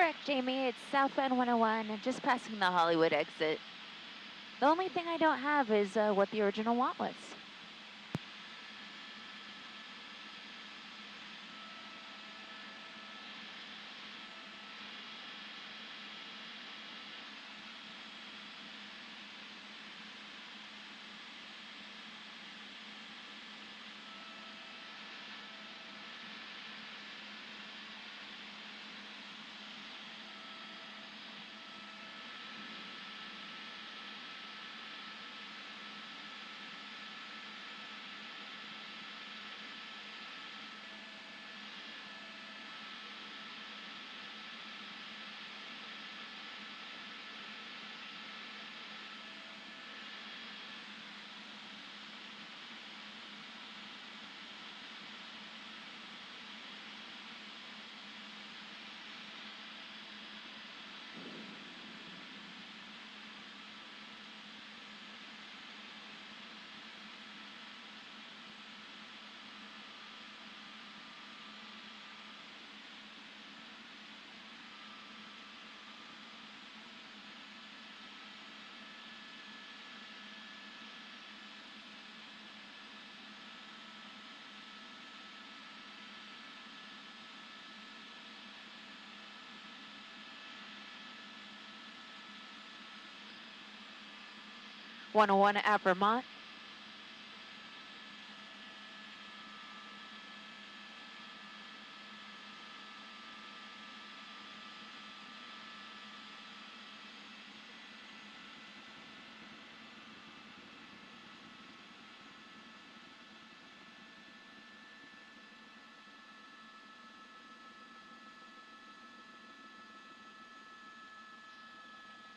Correct, Jamie. It's southbound 101 and just passing the Hollywood exit. The only thing I don't have is what the original want was. .101 at Vermont.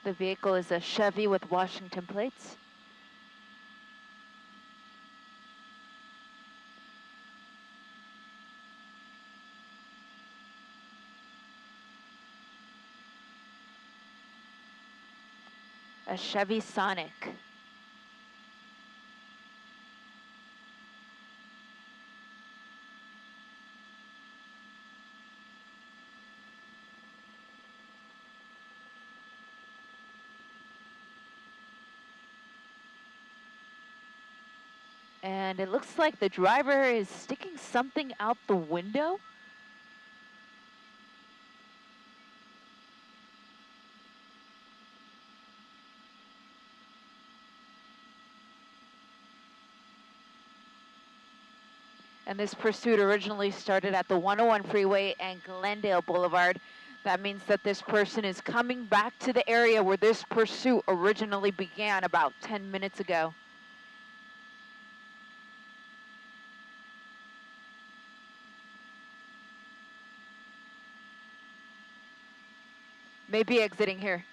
The vehicle is a Chevy with Washington plates. A Chevy Sonic. And it looks like the driver is sticking something out the window. And this pursuit originally started at the 101 freeway and Glendale Boulevard. That means that this person is coming back to the area where this pursuit originally began about 10 minutes ago. Maybe exiting here.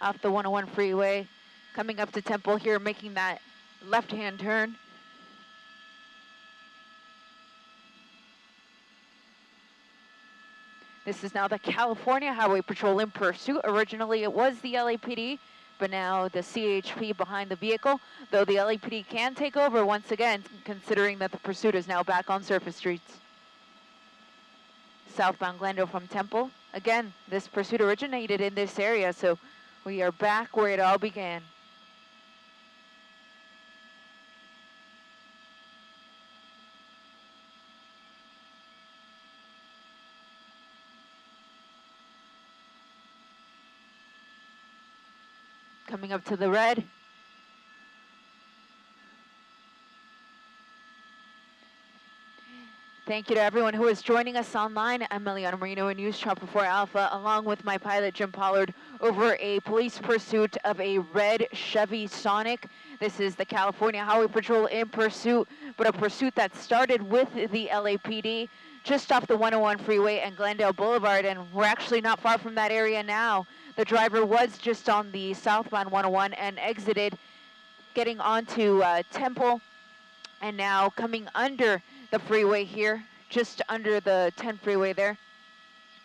Off the 101 freeway, coming up to Temple here, making that left-hand turn. This is now the California Highway Patrol in pursuit. Originally it was the LAPD, but now the CHP behind the vehicle, though the LAPD can take over once again, considering that the pursuit is now back on surface streets. Southbound Glendale from Temple. Again, this pursuit originated in this area, so we are back where it all began. Coming up to the red. Thank you to everyone who is joining us online. I'm Eliana Marino in News Chopper 4 Alpha, along with my pilot Jim Pollard, over a police pursuit of a red Chevy Sonic. This is the California Highway Patrol in pursuit, but a pursuit that started with the LAPD just off the 101 freeway and Glendale Boulevard, and we're actually not far from that area now. The driver was just on the southbound 101 and exited, getting onto Temple, and now coming under the freeway here, just under the 10 freeway there,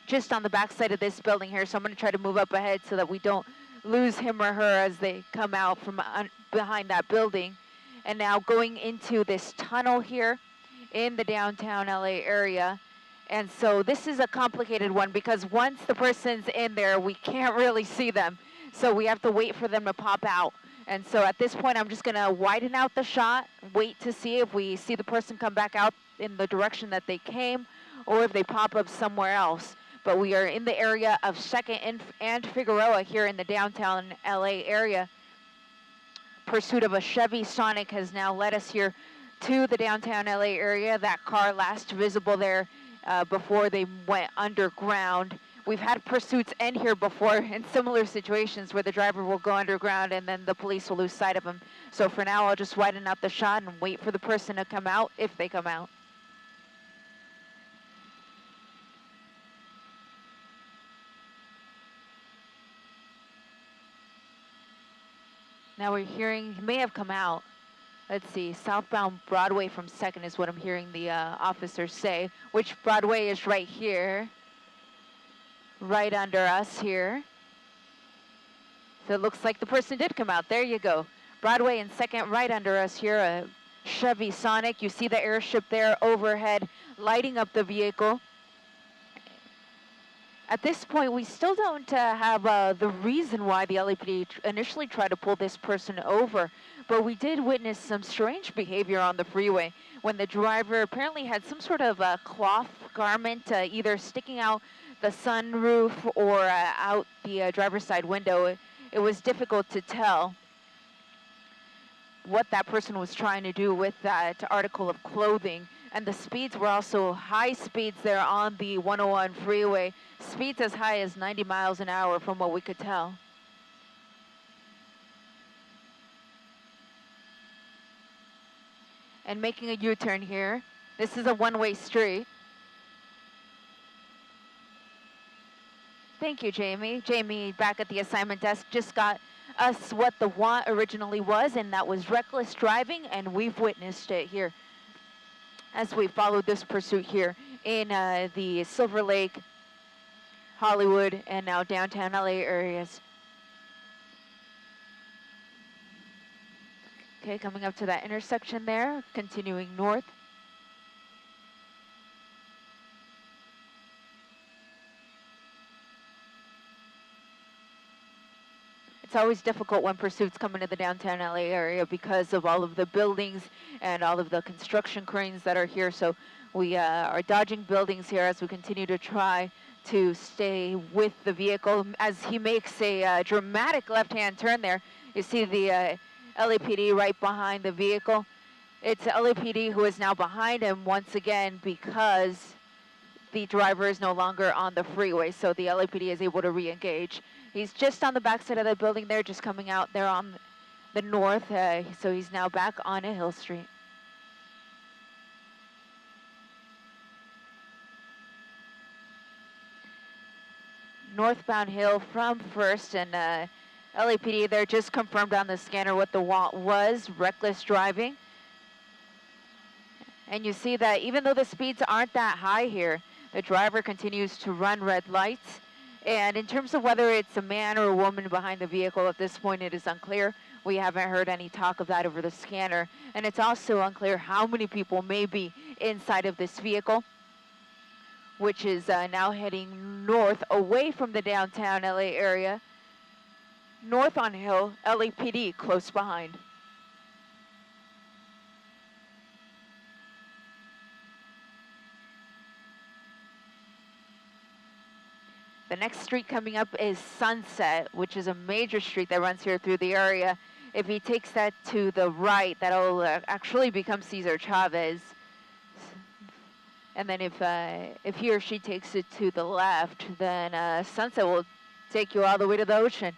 just on the back side of this building here. So I'm going to try to move up ahead so that we don't lose him or her as they come out from behind that building. And now going into this tunnel here in the downtown LA area. And so this is a complicated one because once the person's in there, we can't really see them. So we have to wait for them to pop out. And so at this point, I'm just gonna widen out the shot, wait to see if we see the person come back out in the direction that they came or if they pop up somewhere else. But we are in the area of 2nd and Figueroa here in the downtown LA area. Pursuit of a Chevy Sonic has now led us here to the downtown LA area. That car last visible there before they went underground. We've had pursuits end here before in similar situations where the driver will go underground and then the police will lose sight of him. So for now, I'll just widen out the shot and wait for the person to come out if they come out. Now we're hearing, he may have come out. Let's see, southbound Broadway from 2nd is what I'm hearing the officers say, which Broadway is right here, right under us here. So it looks like the person did come out. There you go. Broadway and 2nd right under us here, a Chevy Sonic. You see the airship there overhead lighting up the vehicle. At this point, we still don't have the reason why the LAPD initially tried to pull this person over, but we did witness some strange behavior on the freeway when the driver apparently had some sort of cloth garment either sticking out the sunroof or out the driver's side window. It was difficult to tell what that person was trying to do with that article of clothing. And the speeds were also high speeds there on the 101 freeway. Speeds as high as 90 miles an hour from what we could tell. And making a U-turn here. This is a one-way street. Thank you, Jamie. Jamie, back at the assignment desk, just got us what the want originally was, and that was reckless driving, and we've witnessed it here as we follow this pursuit here in the Silver Lake, Hollywood, and now downtown LA areas. Okay, coming up to that intersection there, continuing north. It's always difficult when pursuits come into the downtown LA area because of all of the buildings and all of the construction cranes that are here. So we are dodging buildings here as we continue to try to stay with the vehicle. As he makes a dramatic left-hand turn there, you see the LAPD right behind the vehicle. It's LAPD who is now behind him once again because the driver is no longer on the freeway, so the LAPD is able to re-engage. He's just on the backside of the building there, just coming out there on the north, so he's now back on a Hill Street. Northbound Hill from 1st, and LAPD there just confirmed on the scanner what the want was, reckless driving. And you see that even though the speeds aren't that high here, the driver continues to run red lights. And in terms of whether it's a man or a woman behind the vehicle, at this point it is unclear. We haven't heard any talk of that over the scanner. And it's also unclear how many people may be inside of this vehicle, which is now heading north away from the downtown LA area. North on Hill, LAPD close behind. The next street coming up is Sunset, which is a major street that runs here through the area. If he takes that to the right, that'll actually become Cesar Chavez. And then if he or she takes it to the left, then Sunset will take you all the way to the ocean.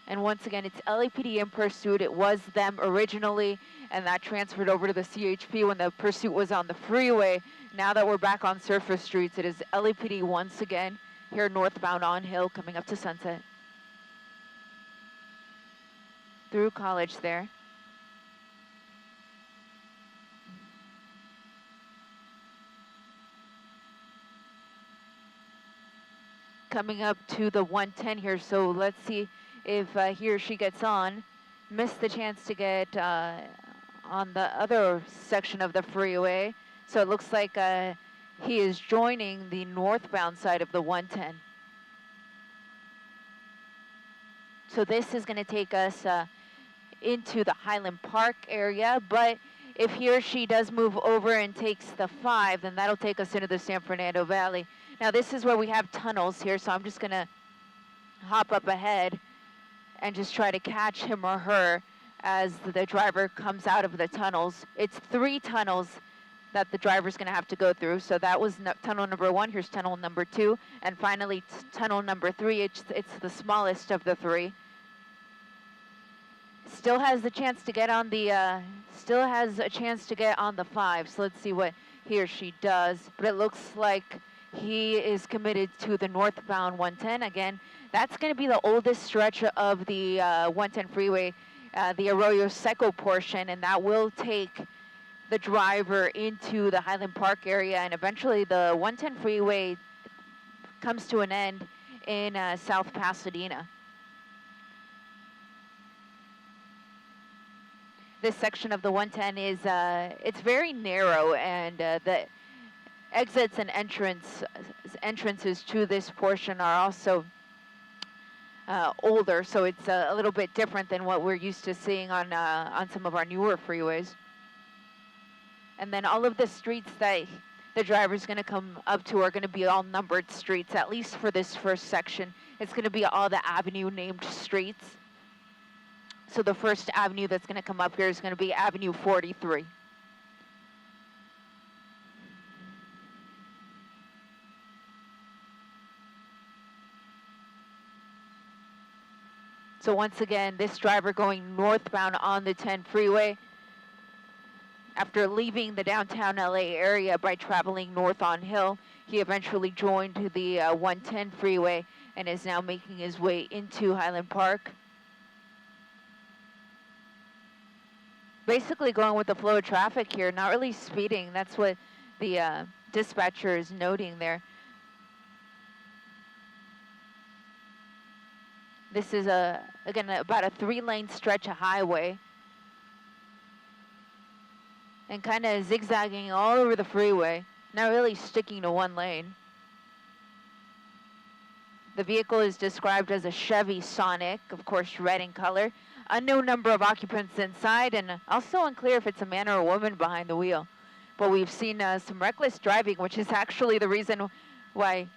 And once again, it's LAPD in pursuit. It was them originally, and that transferred over to the CHP when the pursuit was on the freeway. Now that we're back on surface streets, it is LAPD once again here northbound on Hill coming up to Sunset. Through College there. coming up to the 110 here, so let's see if he or she gets on. Missed the chance to get on the other section of the freeway, so it looks like he is joining the northbound side of the 110. So this is going to take us into the Highland Park area, but if he or she does move over and takes the 5, then that'll take us into the San Fernando Valley. Now this is where we have tunnels here, so I'm just going to hop up ahead and just try to catch him or her as the driver comes out of the tunnels. It's 3 tunnels that the driver's going to have to go through. So that was tunnel number 1. Here's tunnel number 2, and finally tunnel number 3. It's the smallest of the 3. Still has the chance to get on the still has a chance to get on the 5. So let's see what he or she does. But it looks like he is committed to the northbound 110. Again, that's going to be the oldest stretch of the 110 freeway, the Arroyo Seco portion, and that will take the driver into the Highland Park area, and eventually the 110 freeway comes to an end in South Pasadena. This section of the 110 is it's very narrow, and the exits and entrances to this portion are also older, so it's a little bit different than what we're used to seeing on some of our newer freeways. And then all of the streets that the driver's going to come up to are going to be all numbered streets, at least for this first section. It's going to be all the avenue named streets. So the first avenue that's going to come up here is going to be Avenue 43. So once again, this driver going northbound on the 10 freeway, after leaving the downtown LA area by traveling north on Hill, he eventually joined the 110 freeway and is now making his way into Highland Park. Basically going with the flow of traffic here, not really speeding. That's what the dispatcher is noting there. This is again about a 3-lane stretch of highway, and kind of zigzagging all over the freeway, not really sticking to one lane. The vehicle is described as a Chevy Sonic, of course red in color. Unknown number of occupants inside, and also unclear if it's a man or a woman behind the wheel. But we've seen some reckless driving, which is actually the reason why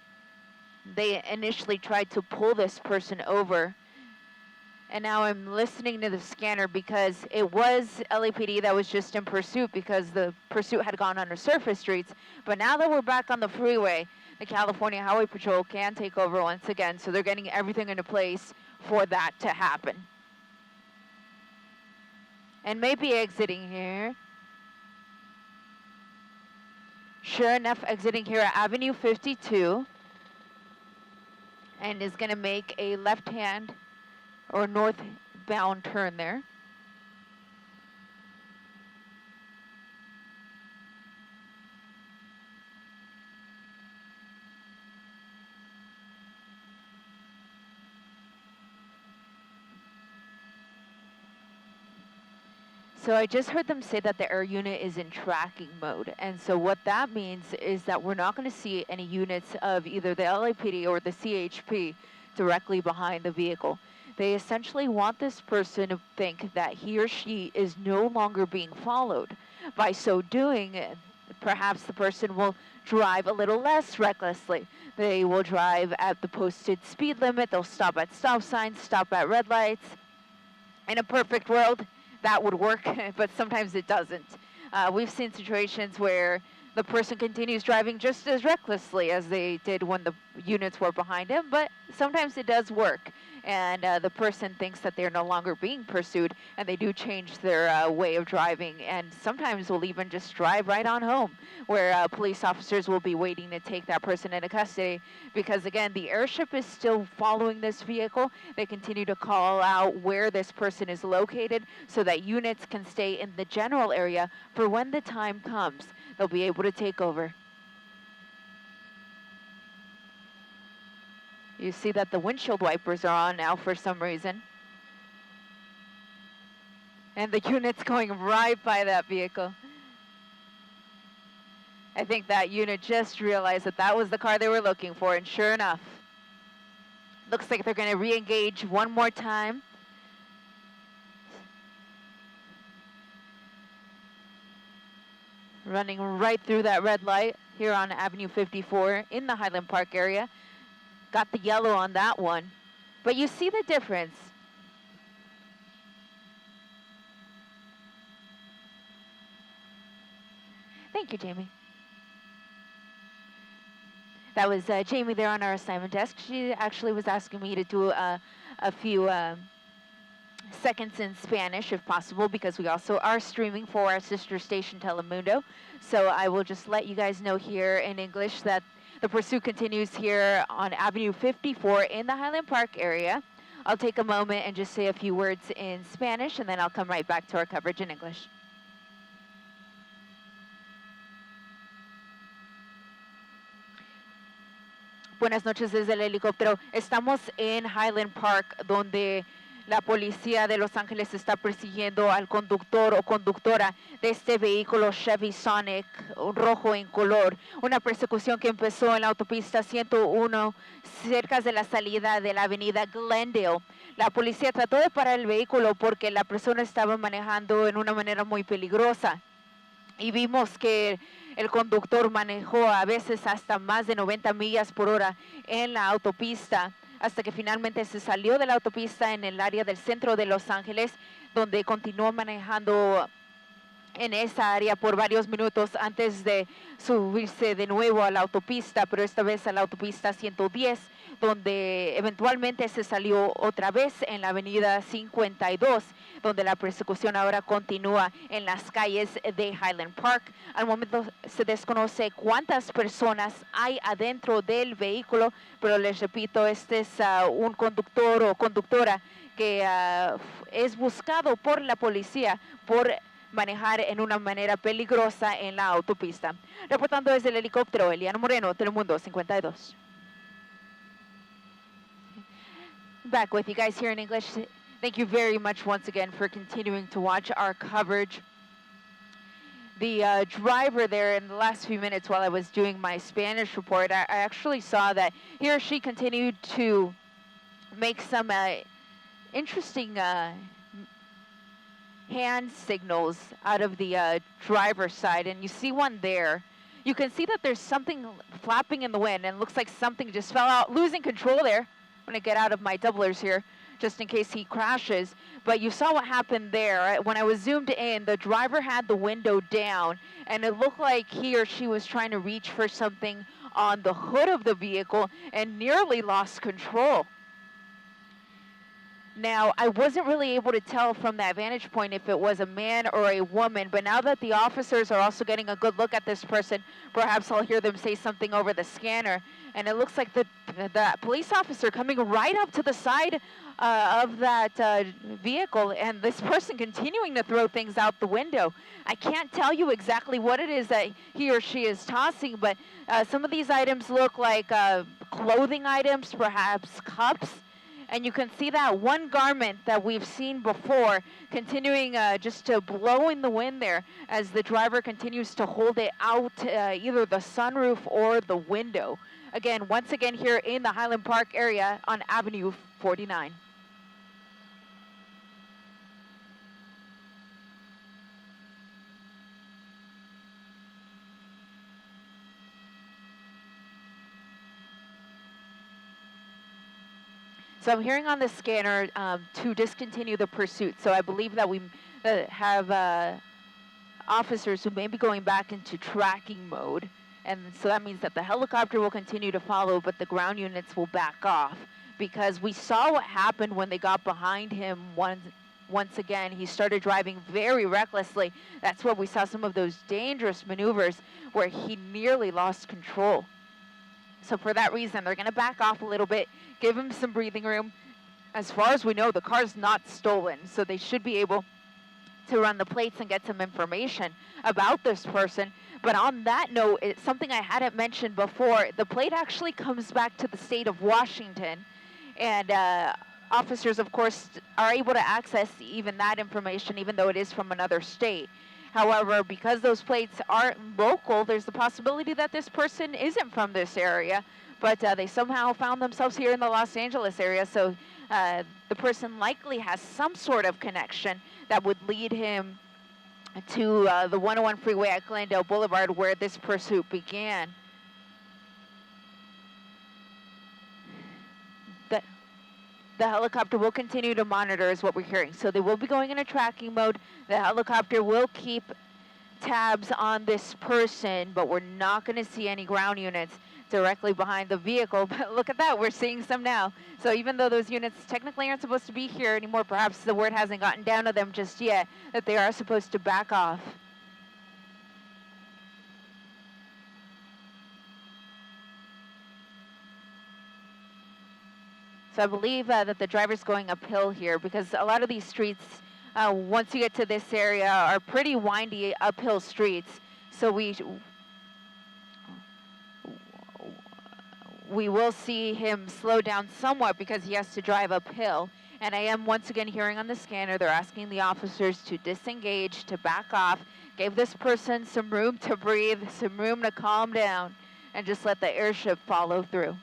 they initially tried to pull this person over. And now I'm listening to the scanner because it was LAPD that was just in pursuit because the pursuit had gone under surface streets. But now that we're back on the freeway, the California Highway Patrol can take over once again. So they're getting everything into place for that to happen. And maybe exiting here. Sure enough, exiting here at Avenue 52. And is going to make a left-hand or northbound turn there. So I just heard them say that the air unit is in tracking mode. And so what that means is that we're not going to see any units of either the LAPD or the CHP directly behind the vehicle. They essentially want this person to think that he or she is no longer being followed. By so doing, perhaps the person will drive a little less recklessly. They will drive at the posted speed limit. They'll stop at stop signs, stop at red lights. In a perfect world, that would work, but sometimes it doesn't. We've seen situations where the person continues driving just as recklessly as they did when the units were behind him, but sometimes it does work. And the person thinks that they're no longer being pursued, and they do change their way of driving, and sometimes will even just drive right on home, where police officers will be waiting to take that person into custody, because again, the airship is still following this vehicle. They continue to call out where this person is located so that units can stay in the general area for when the time comes. They'll be able to take over. You see that the windshield wipers are on now for some reason. And the unit's going right by that vehicle. I think that unit just realized that that was the car they were looking for, and sure enough, looks like they're going to re-engage one more time. Running right through that red light here on Avenue 54 in the Highland Park area. Got the yellow on that one. But you see the difference. Thank you, Jamie. That was Jamie there on our assignment desk. She actually was asking me to do a few seconds in Spanish if possible, because we also are streaming for our sister station Telemundo. So I will just let you guys know here in English that the pursuit continues here on Avenue 54 in the Highland Park area. I'll take a moment and just say a few words in Spanish, and then I'll come right back to our coverage in English. Buenas noches desde el helicóptero. Estamos en Highland Park, donde la policía de Los Ángeles está persiguiendo al conductor o conductora de este vehículo Chevy Sonic rojo en color. Una persecución que empezó en la autopista 101 cerca de la salida de la avenida Glendale. La policía trató de parar el vehículo porque la persona estaba manejando en una manera muy peligrosa. Y vimos que el conductor manejó a veces hasta más de 90 millas por hora en la autopista, hasta que finalmente se salió de la autopista en el área del centro de Los Ángeles, donde continuó manejando en esa área por varios minutos antes de subirse de nuevo a la autopista, pero esta vez a la autopista 110, donde eventualmente se salió otra vez en la avenida 52, donde la persecución ahora continúa en las calles de Highland Park. Al momento se desconoce cuántas personas hay adentro del vehículo, pero les repito, este es un conductor o conductora que es buscado por la policía por manejar en una manera peligrosa en la autopista. Reportando desde el helicóptero, Eliana Moreno, Telemundo 52. Back with you guys here in English. Thank you very much once again for continuing to watch our coverage. The driver there in the last few minutes while I was doing my Spanish report, I actually saw that he or she continued to make some interesting hand signals out of the driver's side, and you see one there. You can see that there's something flapping in the wind, and it looks like something just fell out, losing control there. I'm going to get out of my doublers here just in case he crashes. But you saw what happened there. When I was zoomed in, the driver had the window down, and it looked like he or she was trying to reach for something on the hood of the vehicle and nearly lost control. Now, I wasn't really able to tell from that vantage point if it was a man or a woman, but now that the officers are also getting a good look at this person, perhaps I'll hear them say something over the scanner. And it looks like the police officer coming right up to the side of that vehicle, and this person continuing to throw things out the window. I can't tell you exactly what it is that he or she is tossing, but some of these items look like clothing items, perhaps cups. And you can see that one garment that we've seen before continuing just to blow in the wind there as the driver continues to hold it out either the sunroof or the window. Again, once again here in the Highland Park area on Avenue 49. So I'm hearing on the scanner to discontinue the pursuit. So I believe that we have officers who may be going back into tracking mode. And so that means that the helicopter will continue to follow, but the ground units will back off. Because we saw what happened when they got behind him once again. He started driving very recklessly. That's where we saw some of those dangerous maneuvers where he nearly lost control. So for that reason, they're going to back off a little bit, give him some breathing room. As far as we know, the car's not stolen, so they should be able to run the plates and get some information about this person. But on that note, it's something I hadn't mentioned before. The plate actually comes back to the state of Washington, and officers, of course, are able to access even that information, even though it is from another state. However, because those plates aren't local, there's the possibility that this person isn't from this area, but they somehow found themselves here in the Los Angeles area, so the person likely has some sort of connection that would lead him to the 101 freeway at Glendale Boulevard where this pursuit began. The helicopter will continue to monitor is what we're hearing. So they will be going in a tracking mode. The helicopter will keep tabs on this person, but we're not going to see any ground units directly behind the vehicle. But look at that, we're seeing some now. So even though those units technically aren't supposed to be here anymore, perhaps the word hasn't gotten down to them just yet that they are supposed to back off. So I believe that the driver's going uphill here because a lot of these streets, once you get to this area, are pretty windy uphill streets. So we will see him slow down somewhat because he has to drive uphill. And I am once again hearing on the scanner, they're asking the officers to disengage, to back off, give this person some room to breathe, some room to calm down, and just let the airship follow through.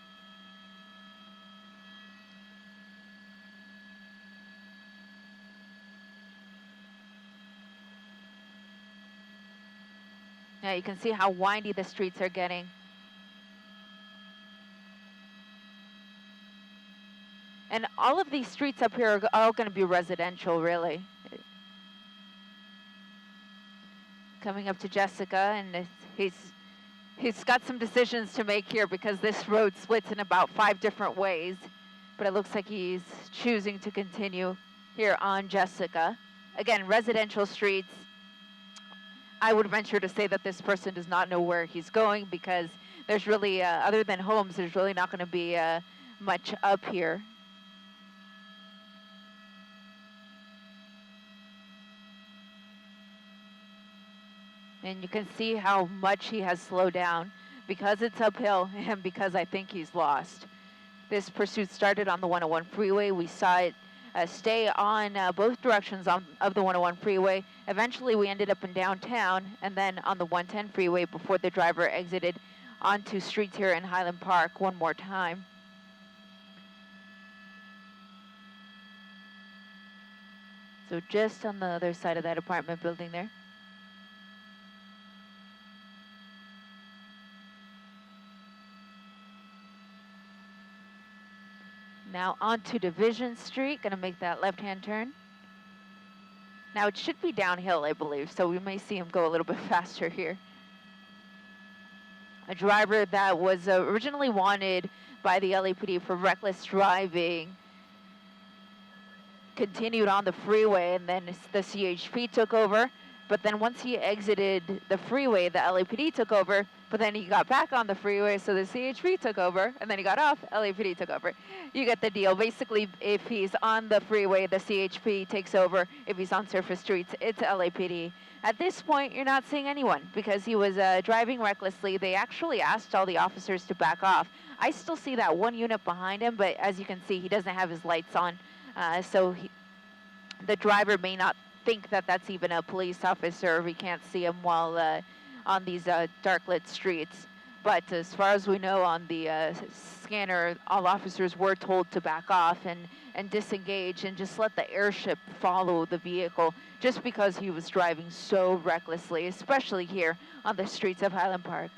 Yeah, you can see how windy the streets are getting. And all of these streets up here are all going to be residential, really. Coming up to Jessica, and he's got some decisions to make here because this road splits in about 5 different ways. But it looks like he's choosing to continue here on Jessica. Again, residential streets. I would venture to say that this person does not know where he's going because there's really, other than homes, there's really not going to be much up here. And you can see how much he has slowed down because it's uphill and because I think he's lost. This pursuit started on the 101 freeway. We saw it stay on both directions of the 101 freeway. Eventually, we ended up in downtown and then on the 110 freeway before the driver exited onto streets here in Highland Park one more time. So just on the other side of that apartment building there. Now onto Division Street, gonna make that left-hand turn. Now it should be downhill, I believe, so we may see him go a little bit faster here. A driver that was originally wanted by the LAPD for reckless driving continued on the freeway, and then the CHP took over. But then once he exited the freeway, the LAPD took over, but then he got back on the freeway, so the CHP took over, and then he got off, LAPD took over. You get the deal. Basically, if he's on the freeway, the CHP takes over. If he's on surface streets, it's LAPD. At this point, you're not seeing anyone because he was driving recklessly. They actually asked all the officers to back off. I still see that one unit behind him, but as you can see, he doesn't have his lights on, so the driver may not think that that's even a police officer. We can't see him while on these dark lit streets. But as far as we know on the scanner, all officers were told to back off and disengage and just let the airship follow the vehicle just because he was driving so recklessly, especially here on the streets of Highland Park.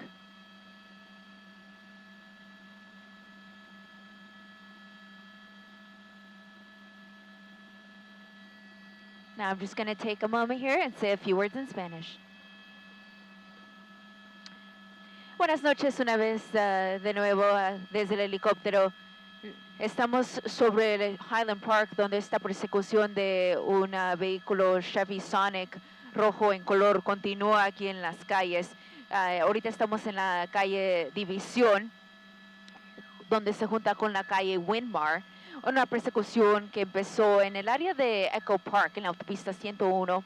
Now I'm just going to take a moment here and say a few words in Spanish. Buenas noches una vez de nuevo desde el helicóptero. Estamos sobre el Highland Park donde esta persecución de un vehículo Chevy Sonic rojo en color continúa aquí en las calles. Ahorita estamos en la calle División donde se junta con la calle Winmar. Una persecución que empezó en el área de Echo Park, en la autopista 101,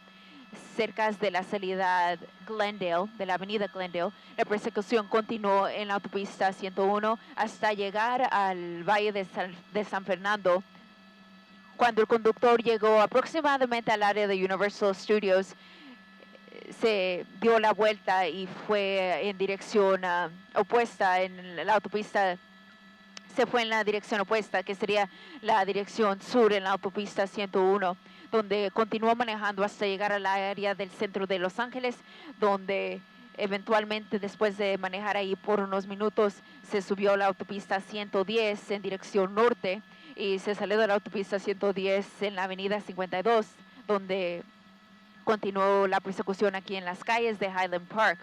cerca de la salida Glendale, de la avenida Glendale. La persecución continuó en la autopista 101 hasta llegar al Valle de San Fernando. Cuando el conductor llegó aproximadamente al área de Universal Studios, se dio la vuelta y fue en dirección opuesta en la autopista. Se fue en la dirección opuesta, que sería la dirección sur en la autopista 101, donde continuó manejando hasta llegar al área del centro de Los Ángeles, donde eventualmente, después de manejar ahí por unos minutos, se subió a la autopista 110 en dirección norte y se salió de la autopista 110 en la avenida 52, donde continuó la persecución aquí en las calles de Highland Park.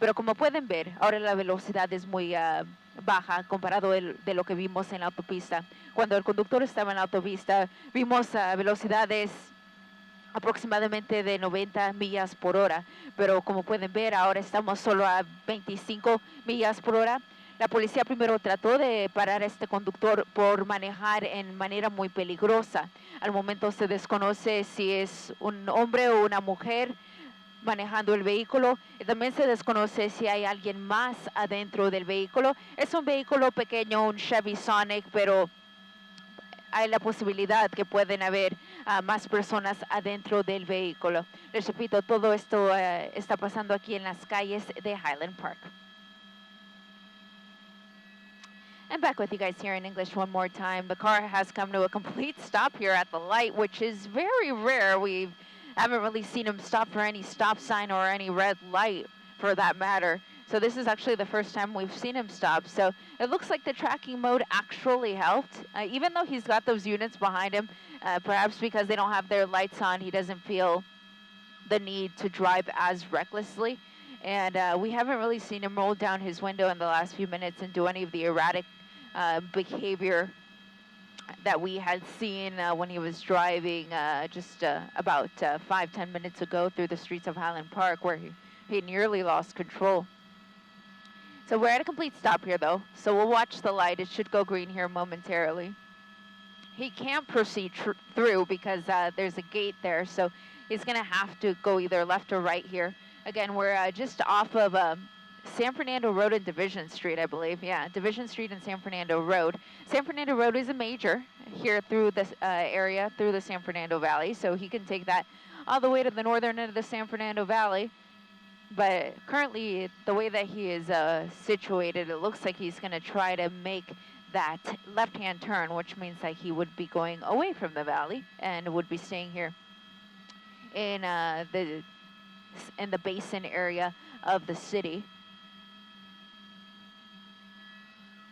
Pero como pueden ver, ahora la velocidad es muy baja comparado de lo que vimos en la autopista. Cuando el conductor estaba en la autopista, vimos velocidades aproximadamente de 90 millas por hora, pero como pueden ver, ahora estamos solo a 25 millas por hora. La policía primero trató de parar a este conductor por manejar en manera muy peligrosa. Al momento se desconoce si es un hombre o una mujer manejando el vehículo. Y también se desconoce si hay alguien más adentro del vehículo. Es un vehículo pequeño, un Chevy Sonic, pero hay la posibilidad que pueden haber más personas adentro del vehículo. Les repito, todo esto está pasando aquí en las calles de Highland Park. I'm back with you guys here in English one more time. The car has come to a complete stop here at the light, which is very rare. We haven't really seen him stop for any stop sign or any red light for that matter. So this is actually the first time we've seen him stop. So it looks like the tracking mode actually helped. Even though he's got those units behind him, perhaps because they don't have their lights on, he doesn't feel the need to drive as recklessly. And we haven't really seen him roll down his window in the last few minutes and do any of the erratic behavior that we had seen when he was driving just about 5-10 minutes ago through the streets of Highland Park, where he nearly lost control. So we're at a complete stop here, though, so we'll watch the light. It should go green here momentarily. He can't proceed through because there's a gate there, so he's going to have to go either left or right here. Again, we're just off of San Fernando Road and Division Street, I believe. Yeah, Division Street and San Fernando Road. San Fernando Road is a major here through this area, through the San Fernando Valley, so he can take that all the way to the northern end of the San Fernando Valley. But currently, the way that he is situated, it looks like he's going to try to make that left-hand turn, which means that he would be going away from the valley and would be staying here in the basin area of the city.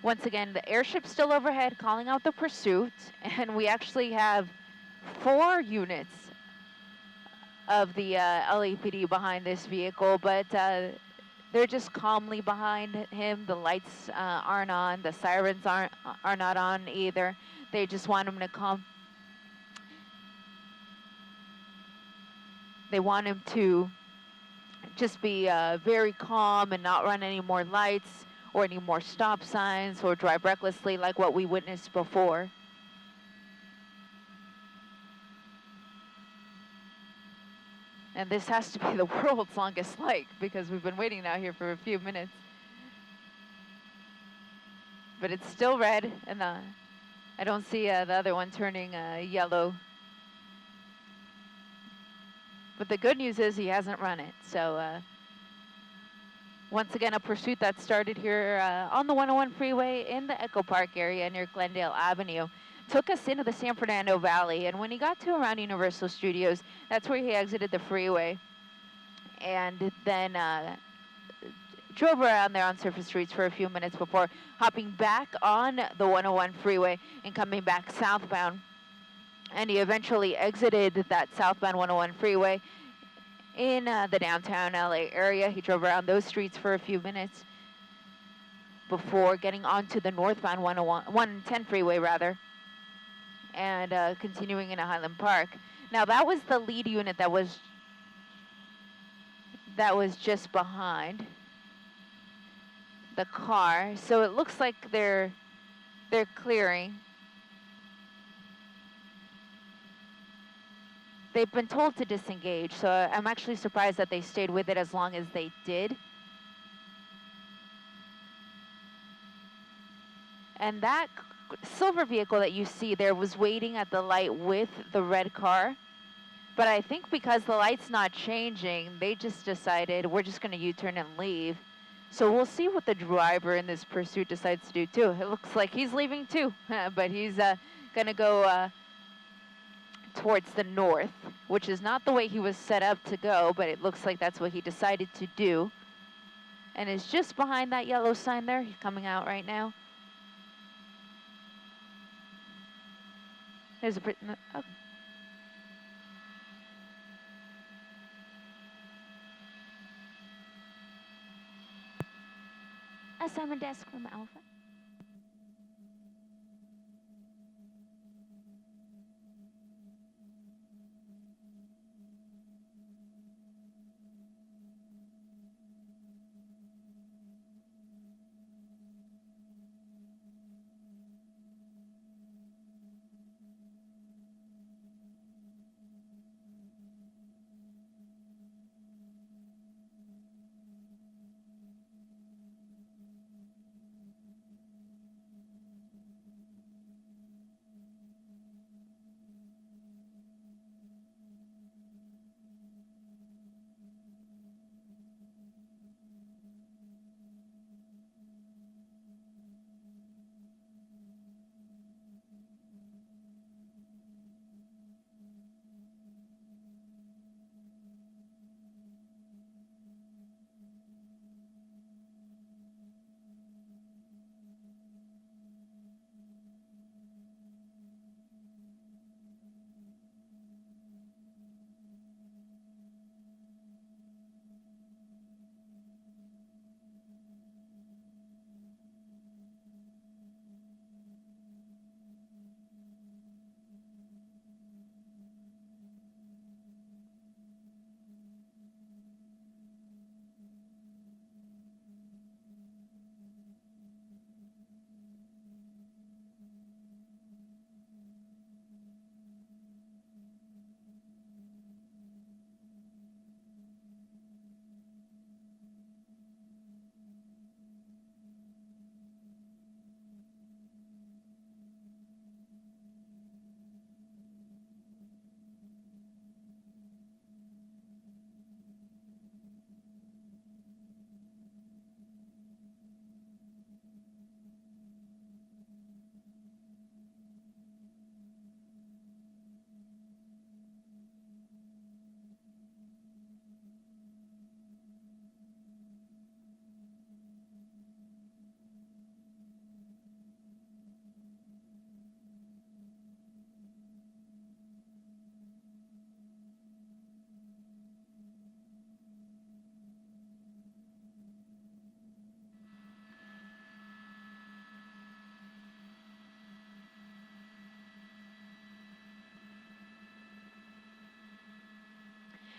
Once again, the airship's still overhead calling out the pursuit, and we actually have 4 units of the LAPD behind this vehicle, but they're just calmly behind him. The lights aren't on, the sirens are not on either. They just want him to come. They want him to just be very calm and not run any more lights or any more stop signs or drive recklessly like what we witnessed before. And this has to be the world's longest light because we've been waiting out here for a few minutes. But it's still red, and I don't see the other one turning yellow. But the good news is he hasn't run it. So once again, a pursuit that started here on the 101 freeway in the Echo Park area near Glendale Avenue. Took us into the San Fernando Valley, and when he got to around Universal Studios, that's where he exited the freeway, and then drove around there on surface streets for a few minutes before hopping back on the 101 freeway and coming back southbound. And he eventually exited that southbound 101 freeway in the downtown LA area. He drove around those streets for a few minutes before getting onto the northbound 110 freeway, rather, and continuing into Highland Park. Now that was the lead unit that was just behind the car. So it looks like they're clearing. they've been told to disengage, so I'm actually surprised that they stayed with it as long as they did. And that silver vehicle that you see there was waiting at the light with the red car. But I think because the light's not changing, they just decided we're just going to U-turn and leave. So we'll see what the driver in this pursuit decides to do too. It looks like he's leaving too, but he's going to go towards the north, which is not the way he was set up to go, but it looks like that's what he decided to do. And is just behind that yellow sign there. He's coming out right now. There's a... Oh. Assignment desk from Alpha.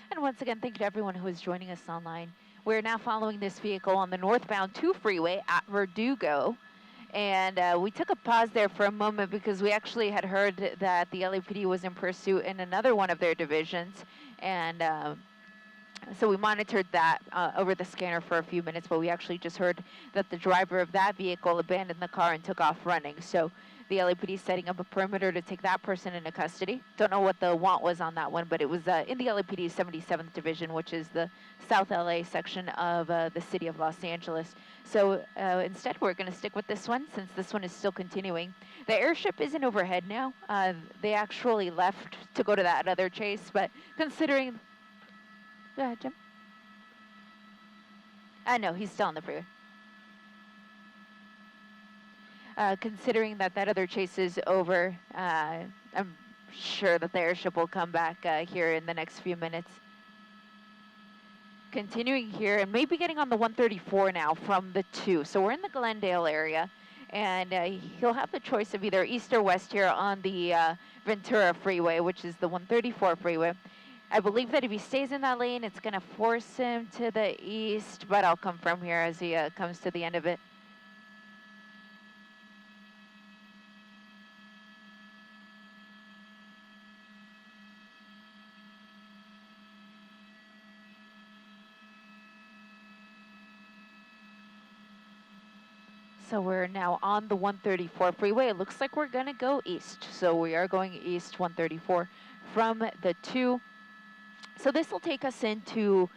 And once again, thank you to everyone who is joining us online. We're now following this vehicle on the northbound 2 freeway at Verdugo. And we took a pause there for a moment because we actually had heard that the LAPD was in pursuit in another one of their divisions. And so we monitored that over the scanner for a few minutes, but we actually just heard that the driver of that vehicle abandoned the car and took off running. So the LAPD is setting up a perimeter to take that person into custody. Don't know what the want was on that one, but it was in the LAPD's 77th Division, which is the South LA section of the city of Los Angeles. So instead, we're going to stick with this one since this one is still continuing. The airship isn't overhead now. They actually left to go to that other chase, but considering... Go ahead, Jim. No, he's still on the freeway. Considering that other chase is over, I'm sure that the airship will come back here in the next few minutes. Continuing here, and maybe getting on the 134 now from the 2. So we're in the Glendale area, and he'll have the choice of either east or west here on the Ventura freeway, which is the 134 freeway. I believe that if he stays in that lane, it's going to force him to the east, but I'll confirm here as he comes to the end of it. So we're now on the 134 freeway. It looks like we're gonna go east. So we are going east 134 from the 2. So this will take us into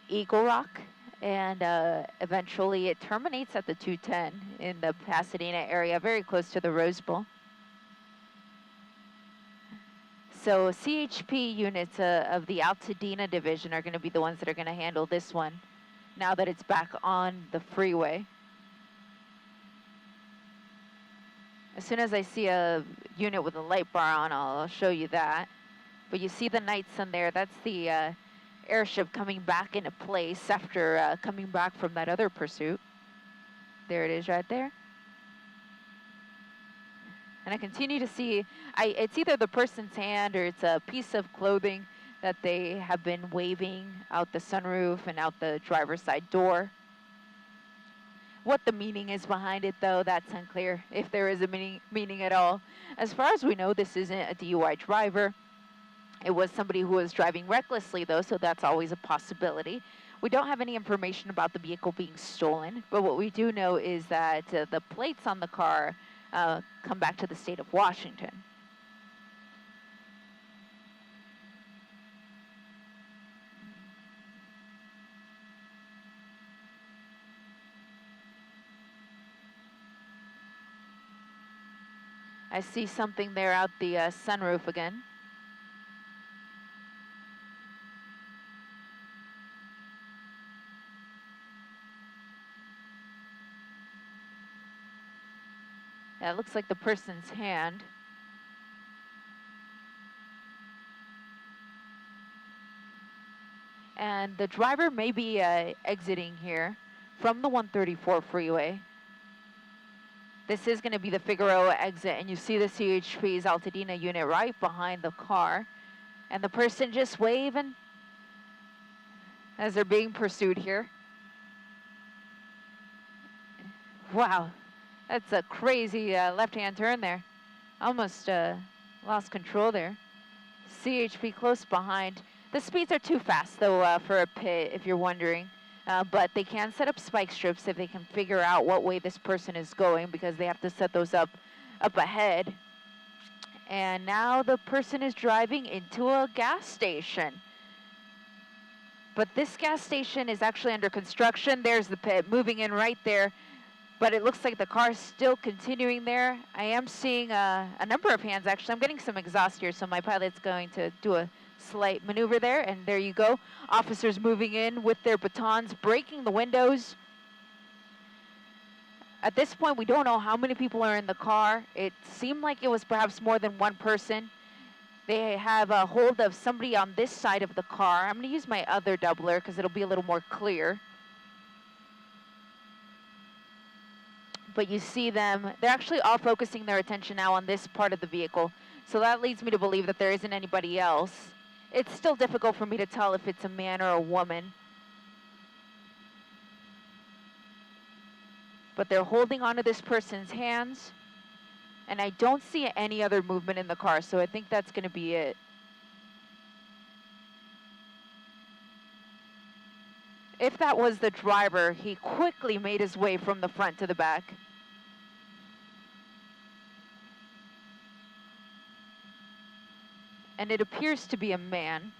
Eagle Rock, and eventually it terminates at the 210 in the Pasadena area, very close to the Rose Bowl. So CHP units of the Altadena division are going to be the ones that are going to handle this one now that it's back on the freeway. As soon as I see a unit with a light bar on, I'll show you that. But you see the night sun there, that's the airship coming back into place after coming back from that other pursuit. There it is right there. And I continue to see, it's either the person's hand or it's a piece of clothing that they have been waving out the sunroof and out the driver's side door. What the meaning is behind it, though, that's unclear, if there is a meaning at all. As far as we know, this isn't a DUI driver. It was somebody who was driving recklessly, though, so that's always a possibility. We don't have any information about the vehicle being stolen, but what we do know is that the plates on the car come back to the state of Washington. I see something there out the sunroof again. Yeah, it looks like the person's hand. And the driver may be exiting here from the 134 freeway. This is going to be the Figueroa exit, and you see the CHP's Altadena unit right behind the car. And the person just waving as they're being pursued here. Wow, that's a crazy left-hand turn there. Almost lost control there. CHP close behind. The speeds are too fast, though, for a pit, if you're wondering. But they can set up spike strips if they can figure out what way this person is going, because they have to set those up ahead. And now the person is driving into a gas station. But this gas station is actually under construction. There's the pit moving in right there. But it looks like the car is still continuing there. I am seeing a number of hands, actually. I'm getting some exhaust here, so my pilot's going to do a slight maneuver there, and there you go. Officers moving in with their batons, breaking the windows. At this point, we don't know how many people are in the car. It seemed like it was perhaps more than one person. They have a hold of somebody on this side of the car. I'm going to use my other doubler because it'll be a little more clear. But you see them, they're actually all focusing their attention now on this part of the vehicle. So that leads me to believe that there isn't anybody else. It's still difficult for me to tell if it's a man or a woman. But they're holding onto this person's hands. And I don't see any other movement in the car, so I think that's going to be it. If that was the driver, he quickly made his way from the front to the back. And it appears to be a man.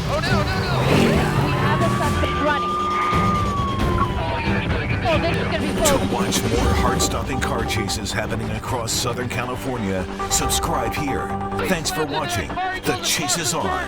Oh no, no, no! We have a suspect running. So this is going to be close. To watch more heart-stopping car chases happening across Southern California, subscribe here. Thanks for watching. The chase is on.